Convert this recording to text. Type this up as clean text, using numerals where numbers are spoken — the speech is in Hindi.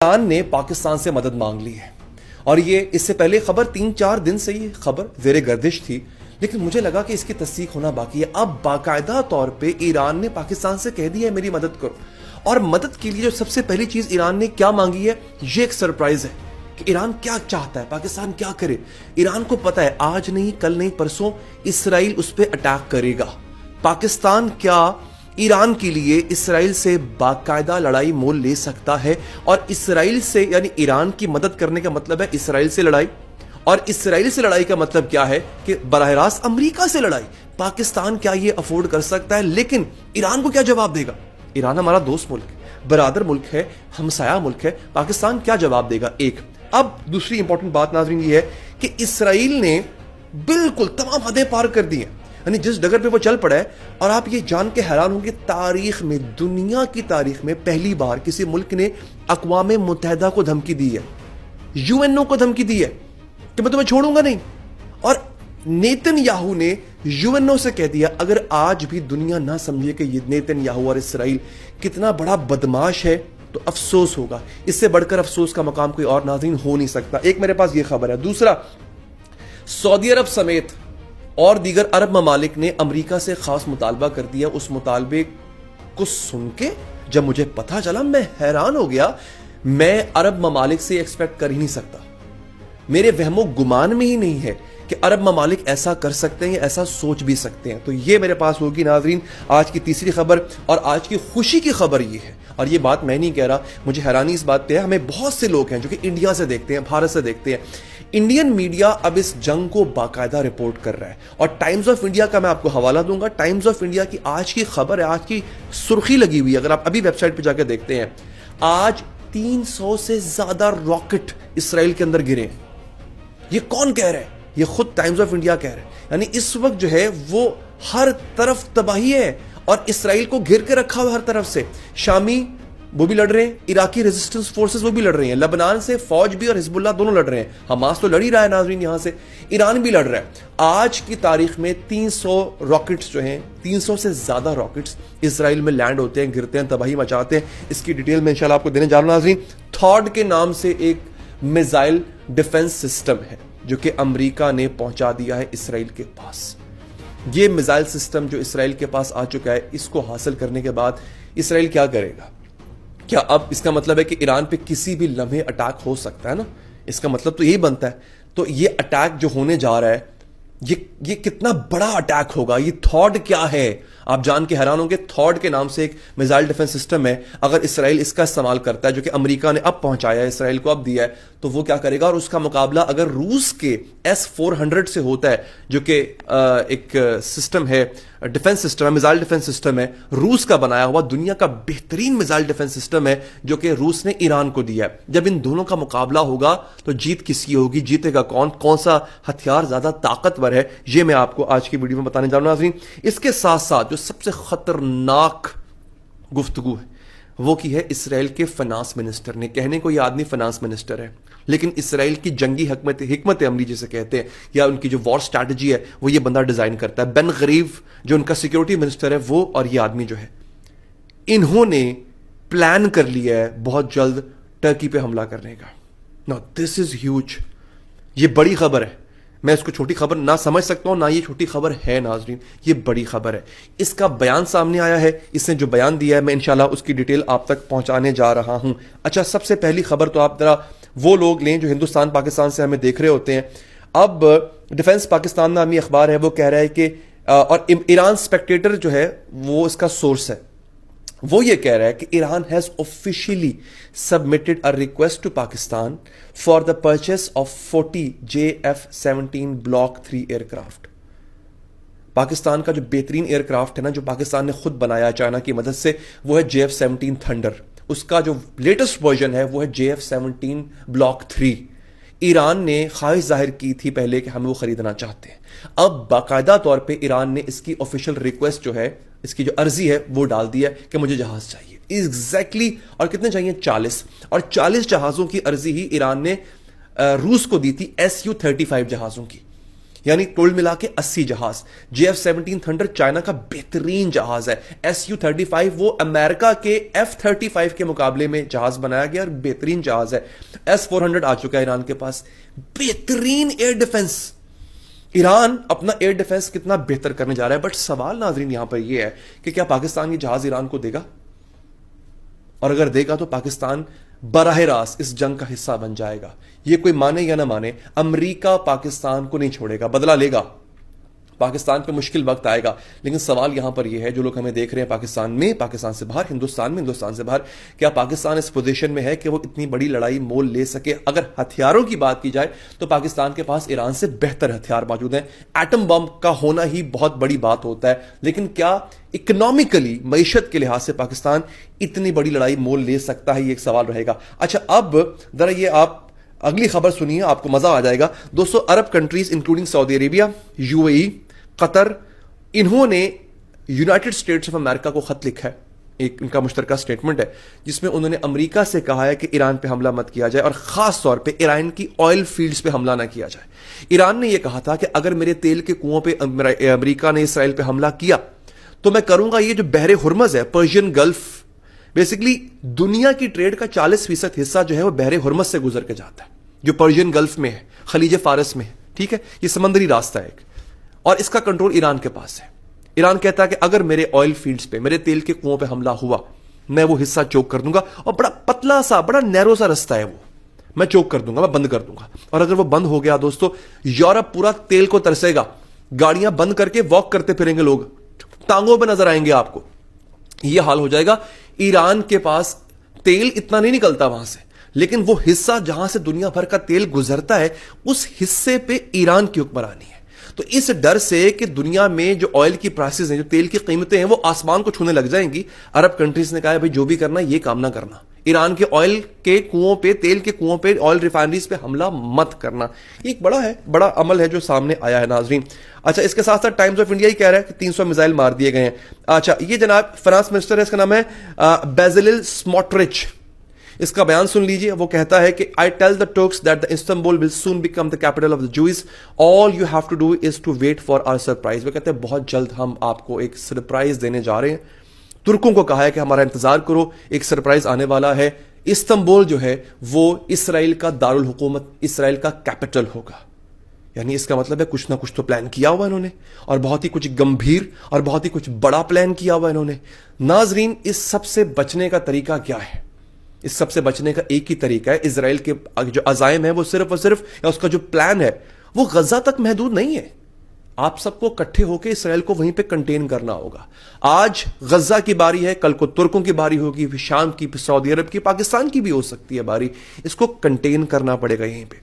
ईरान ने पाकिस्तान से मदद मांग ली है और ये इससे पहले खबर 3-4 दिन से ये खबर ज़ेरे गर्दिश थी, लेकिन मुझे लगा कि इसकी तस्दीक होना बाकी है। अब बाकायदा तौर पे ईरान ने पाकिस्तान से कह दिया है मेरी मदद करो, और मदद के लिए जो सबसे पहली चीज ईरान ने क्या मांगी है, ये एक सरप्राइज है कि ईरान क्या चाहता है, पाकिस्तान क्या करे। ईरान को पता है आज नहीं कल नहीं परसों इसराइल उस पर अटैक करेगा। पाकिस्तान क्या ईरान के लिए इसराइल से बाकायदा लड़ाई मोल ले सकता है, और इसराइल से यानी ईरान की मदद करने का मतलब है इसराइल से लड़ाई, और इसराइल से लड़ाई का मतलब क्या है कि बराह रास्त अमेरिका से लड़ाई। पाकिस्तान क्या ये अफोर्ड कर सकता है? लेकिन ईरान को क्या जवाब देगा? ईरान हमारा दोस्त मुल्क है, बरादर मुल्क है, हमसाया मुल्क है। पाकिस्तान क्या जवाब देगा? एक। अब दूसरी इंपॉर्टेंट बात नाज़रीन ये है कि इसराइल ने बिल्कुल तमाम हदें पार कर दी हैं, यानी जिस डगर पे वो चल पड़ा है। और आप ये जान के हैरान होंगे, तारीख में, दुनिया की तारीख में पहली बार किसी मुल्क ने अक़वाम मुत्तहिदा को धमकी दी है, यूएनओ को धमकी दी है कि मैं तुम्हें छोड़ूंगा नहीं। और नेतन्याहू ने यूएनओ से कह दिया अगर आज भी दुनिया ना समझे कि ये नेतन्याहू और इसराइल कितना बड़ा बदमाश है तो अफसोस होगा। इससे बढ़कर अफसोस का मकाम कोई और नाज़रीन हो नहीं सकता। एक मेरे पास ये खबर है। दूसरा, सऊदी अरब समेत और दीगर अरब ममालिक ने अमेरिका से खास मुतालबा कर दिया। उस मुतालबे को सुन के जब मुझे पता चला मैं हैरान हो गया। मैं अरब ममालिक से एक्सपेक्ट कर ही नहीं सकता, मेरे वहमो गुमान में ही नहीं है कि अरब ममालिक ऐसा कर सकते हैं या ऐसा सोच भी सकते हैं। तो ये मेरे पास होगी नाजरीन आज की तीसरी खबर, और आज की खुशी की खबर ये है, और ये बात मैं नहीं कह रहा, मुझे हैरानी इस बात पे है। हमें बहुत से लोग हैं जो कि इंडिया से देखते हैं, भारत से देखते हैं। इंडियन मीडिया अब इस जंग को बाकायदा रिपोर्ट कर रहा है, और टाइम्स ऑफ इंडिया का मैं आपको हवाला दूंगा। टाइम्स ऑफ इंडिया की आज की खबर है, आज की सुर्खी लगी हुई है, अगर आप अभी वेबसाइट पर जाकर देखते हैं, आज 300 से ज्यादा रॉकेट इसराइल के अंदर गिरे। ये कौन कह रहा है? ये खुद टाइम्स ऑफ इंडिया कह रहा है। यानी इस वक्त जो है वो हर तरफ तबाही है, और इसराइल को घिर के रखा हुआ हर तरफ से। शामी वो भी लड़ रहे हैं, इराकी रेजिस्टेंस फोर्सेस वो भी लड़ रही हैं, लेबनान से फौज भी और हिजबुल्लाह दोनों लड़ रहे हैं। हमास तो लड़ ही रहा है नाज़रीन, यहां से ईरान भी लड़ रहा है। आज की तारीख में 300 रॉकेट्स जो हैं, 300 से ज्यादा रॉकेट्स इसराइल में लैंड होते हैं, गिरते हैं, तबाही मचाते हैं। इसकी डिटेल में इंशाल्लाह आपको देने जा रहा हूं नाज़रीन। थॉड के नाम से एक मिसाइल डिफेंस सिस्टम है जो कि अमेरिका ने पहुंचा दिया है इसराइल के पास। ये मिसाइल सिस्टम जो इसराइल के पास आ चुका है, इसको हासिल करने के बाद इसराइल क्या करेगा? क्या अब इसका मतलब है कि ईरान पे किसी भी लम्हे अटैक हो सकता है ना? इसका मतलब तो यही बनता है। तो ये अटैक जो होने जा रहा है, ये कितना बड़ा अटैक होगा? ये थॉड क्या है? आप जान के हैरान होंगे। थॉड के नाम से एक मिसाइल डिफेंस सिस्टम है। अगर इसराइल इसका इस्तेमाल करता है, जो कि अमेरिका ने अब पहुंचाया है, इसराइल को अब दिया है, तो वो क्या करेगा? और उसका मुकाबला अगर रूस के S-400 से होता है, जो कि एक सिस्टम है, डिफेंस सिस्टम है, मिसाइल डिफेंस सिस्टम है, रूस का बनाया हुआ, दुनिया का बेहतरीन मिसाइल डिफेंस सिस्टम है, जो कि रूस ने ईरान को दिया है। जब इन दोनों का मुकाबला होगा तो जीत किसकी होगी? जीतेगा कौन? कौन सा हथियार ज्यादा ताकतवर है? ये मैं आपको आज की वीडियो में बताने जा रहा हूं नाज़रीन। इसके साथ साथ जो सबसे खतरनाक गुफ्तगू है वो की है इसराइल के फाइनेंस मिनिस्टर ने। कहने को ये आदमी फाइनेंस मिनिस्टर है, लेकिन इसराइल की जंगी हिकमत अमली जिसे कहते हैं, या उनकी जो वॉर स्ट्रैटेजी है, वो ये बंदा डिजाइन करता है। बेन गरीव जो उनका सिक्योरिटी मिनिस्टर है, वो और ये आदमी जो है, इन्होंने प्लान कर लिया है बहुत जल्द टर्की पे हमला करने का। Now this is huge. ये बड़ी खबर है। मैं इसको छोटी खबर ना समझ सकता हूं, ना ये छोटी खबर है नाजरीन, ये बड़ी खबर है। इसका बयान सामने आया है, इसने जो बयान दिया है मैं इंशाल्लाह उसकी डिटेल आप तक पहुंचाने जा रहा हूं। अच्छा, सबसे पहली खबर तो आप जरा वो लोग लें जो हिंदुस्तान पाकिस्तान से हमें देख रहे होते हैं। अब डिफेंस पाकिस्तान नामी अखबार है, वो कह रहा है कि और ईरान स्पेक्टेटर जो है वो इसका सोर्स है, वो ये कह रहा है कि Iran has officially submitted a request to Pakistan for the purchase of 40 JF-17 block 3 aircraft. Pakistan का जो बेहतरीन एयरक्राफ्ट है ना, जो पाकिस्तान ने खुद बनाया चाइना की मदद से, वो है JF-17 थंडर। उसका जो लेटेस्ट वर्जन है वो है JF-17 ब्लॉक 3। ईरान ने ख्वाहिश जाहिर की थी पहले कि हम वो खरीदना चाहते हैं। अब बाकायदा तौर पे ईरान ने इसकी ऑफिशियल रिक्वेस्ट जो है, इसकी जो अर्जी है, वो डाल दिया कि मुझे जहाज चाहिए एग्जैक्टली। और कितने चाहिए? 40। और 40 जहाजों की अर्जी ही ईरान ने रूस को दी थी, Su-35 जहाजों की। यानी कुल मिला के 80 जहाज। JF-17 थंडर चाइना का बेहतरीन जहाज है। Su-35 वो अमेरिका के F-35 के मुकाबले में जहाज बनाया गया और बेहतरीन जहाज है। S-400 आ चुका है ईरान के पास, बेहतरीन एयर डिफेंस। ईरान अपना एयर डिफेंस कितना बेहतर करने जा रहा है। बट सवाल नाजरीन यहां पर यह है कि क्या पाकिस्तान ये जहाज ईरान को देगा, और अगर देगा तो पाकिस्तान बराह रास्त इस जंग का हिस्सा बन जाएगा। ये कोई माने या ना माने, अमेरिका पाकिस्तान को नहीं छोड़ेगा, बदला लेगा। पाकिस्तान पे मुश्किल वक्त आएगा। लेकिन सवाल यहां पर यह है, जो लोग हमें देख रहे हैं पाकिस्तान में, पाकिस्तान से बाहर, हिंदुस्तान में, हिंदुस्तान से बाहर, क्या पाकिस्तान इस पोजीशन में है कि वो इतनी बड़ी लड़ाई मोल ले सके? अगर हथियारों की बात की जाए तो पाकिस्तान के पास ईरान से बेहतर हथियार मौजूद हैं। एटम बम का होना ही बहुत बड़ी बात होता है, लेकिन क्या इकोनॉमिकली, मईशत के लिहाज से पाकिस्तान इतनी बड़ी लड़ाई मोल ले सकता है? ये एक सवाल रहेगा। अच्छा, अब जरा ये आप अगली खबर सुनिए, आपको मजा आ जाएगा। दोस्तों, अरब countries including Saudi Arabia, UAE, Qatar, इन्होंने यूनाइटेड स्टेट्स ऑफ अमेरिका को खत लिखा है। एक इनका मुश्तरका स्टेटमेंट है जिसमें उन्होंने अमेरिका से कहा है कि ईरान पे हमला मत किया जाए, और खास तौर पे ईरान की ऑयल फील्ड्स पे हमला ना किया जाए। ईरान ने यह कहा था कि अगर मेरे तेल के कुओं पे अमेरिका ने इसराइल पे हमला किया तो मैं करूंगा ये जो बहरे हुर्मज है, पर्शियन गल्फ, बेसिकली दुनिया की ट्रेड का 40% हिस्सा जो है वो बहरे हुर्मज से गुजर के जाता है, जो पर्शियन गल्फ में है, खलीज फारस में है। ठीक है, ये समंदरी रास्ता है एक, और इसका कंट्रोल ईरान के पास है। ईरान कहता है कि अगर मेरे ऑयल फील्ड्स पे, मेरे तेल के कुओं पे हमला हुआ, मैं वो हिस्सा चोक कर दूंगा। और बड़ा पतला सा, बड़ा नैरो सा रास्ता है वो, मैं चोक कर दूंगा, मैं बंद कर दूंगा। और अगर वो बंद हो गया दोस्तों, यूरोप पूरा तेल को तरसेगा। गाड़ियां बंद करके वॉक करते फिरेंगे लोग, टांगों पे नजर आएंगे आपको। यह हाल हो जाएगा। ईरान के पास तेल इतना नहीं निकलता वहां से, लेकिन वो हिस्सा जहां से दुनिया भर का तेल गुजरता है, उस हिस्से पे ईरान की हुक्मरानी है। तो इस डर से कि दुनिया में जो ऑयल की प्राइसेस हैं, जो तेल की कीमतें हैं, वो आसमान को छूने लग जाएंगी, अरब कंट्रीज ने कहा है भाई जो भी करना ये काम ना करना, ईरान के ऑयल के कुओं पे, तेल के कुओं पे, ऑयल रिफाइनरीज पे हमला मत करना। एक बड़ा अमल है जो सामने आया है नाजरीन। अच्छा, इसके साथ साथ टाइम्स ऑफ इंडिया ही कह रहा है कि 300 मिसाइल मार दिए गए हैं। अच्छा, ये जनाब फाइनेंस मिनिस्टर है, इसका नाम है बेजिल स्मोट्रिच। इसका बयान सुन लीजिए। वो कहता है कि I tell the Turks that the Istanbul will soon become the capital of the Jews, all you have to do is to wait for our surprise. वो कहते हैं बहुत जल्द हम आपको एक सरप्राइज देने जा रहे हैं। तुर्कों को कहा है कि हमारा इंतजार करो, एक सरप्राइज आने वाला है। इस्तांबुल जो है वो इसराइल का दारुल हुकूमत, इसराइल का कैपिटल होगा। यानी इसका मतलब है कुछ ना कुछ तो प्लान किया हुआ इन्होंने, और बहुत ही कुछ गंभीर और बहुत ही कुछ बड़ा प्लान किया हुआ इन्होंने। नाजरीन, इस सबसे बचने का तरीका क्या है? इस सबसे बचने का एक ही तरीका है, इजराइल के जो अजायम है वो सिर्फ और सिर्फ, या उसका जो प्लान है वो गजा तक महदूद नहीं है। आप सबको इकट्ठे होकर इसराइल को वहीं पे कंटेन करना होगा। आज गजा की बारी है, कल को तुर्कों की बारी होगी, फिर शाम की, फिर सऊदी अरब की, पाकिस्तान की भी हो सकती है बारी। इसको कंटेन करना पड़ेगा यहीं पे।